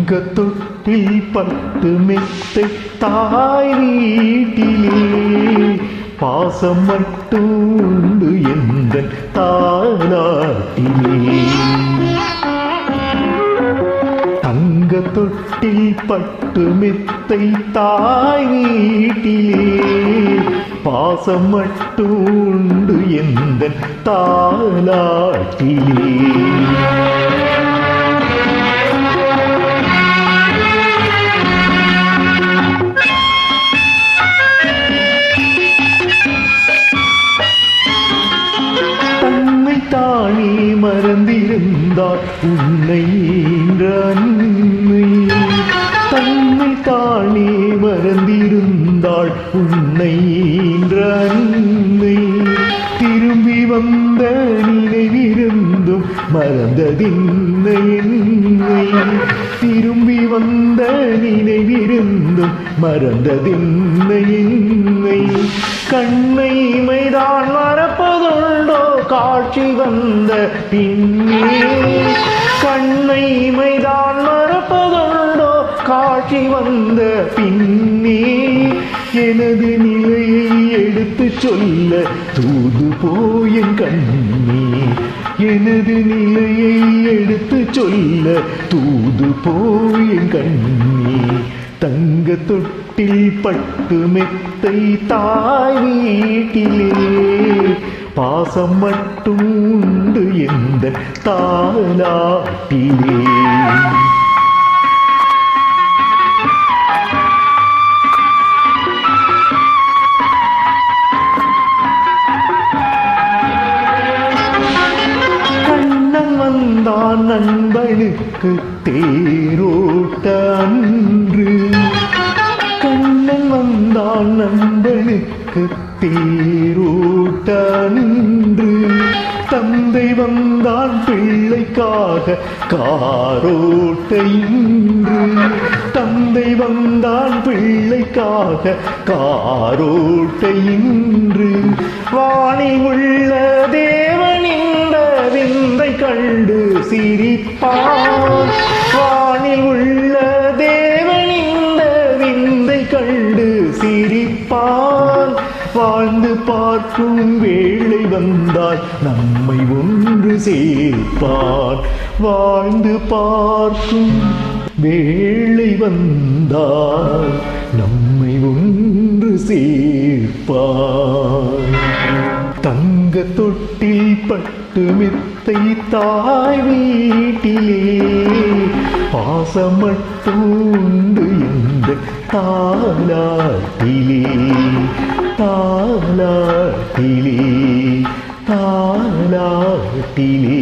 തങ്കത്തൊട്ടിൽ പട്ട് മെത്ത തായ് വീട്ടിലേ പാസം മട്ടുണ്ട് എന്തൻ താനാട്ടിലേ തങ്കത്തൊട്ടിൽ പട്ട് മെത്ത തായ് വീട്ടിലേ പാസം മട്ടുണ്ട് എന്തൻ താനാട്ടിലേ தானே மறந்திருந்தார் உன்னை தன்னை தானே மறந்திருந்தாள் உன்னை திரும்பி வந்த நினைவிருந்தும் மறந்ததின்னை திரும்பி வந்த நினைவிருந்தும் மறந்ததின்னை கண்ணை மைதான் மறப்பதுண்டோ காட்சி வந்த பின்னே கண்ணை மைதான் மறப்பதுண்டோ காட்சி வந்த பின்னே எனது நிலையை எடுத்து சொல்ல தூது போயின் கண்ணே எனது நிலையை எடுத்து சொல்ல தூது போயின் கண்ணே தங்கத்தொட்டில் பட்டு மெத்தை தாய் வீட்டிலே பாசம் மட்டும் உண்டு எந்த தாலாட்டிலே கண்ணன் வந்தான் நண்பனுக்கு தேரோட்ட அன்று கண்ணன் வந்தான் நண்பனுக்கு தேரோட்ட அன்று தந்தை வந்தான் பிள்ளைக்காக காரோட்ட இன்று தந்தை வந்தான் பிள்ளைக்காக காரோட்ட இன்று வாணி உள்ள தேவனிந்த விந்தை கண்டு சிரிப்பான் வானில் உள்ள தேவனிந்த விந்தை கண்டு சிரிப்பான் வாழ்ந்து பார்க்கும் வேளை வந்தால் நம்மை ஒன்று சேர்ப்பான் வாழ்ந்து பார்க்கும் வேளை வந்தால் நம்மை ஒன்று சேர்ப்பான் தங்கத்தொட்டில் பட்டு மெத்தை தாய் வீட்டிலே பாசம் மட்டும் உண்டு எந்த தாலாட்டிலே தாலாட்டிலே தாலாட்டிலே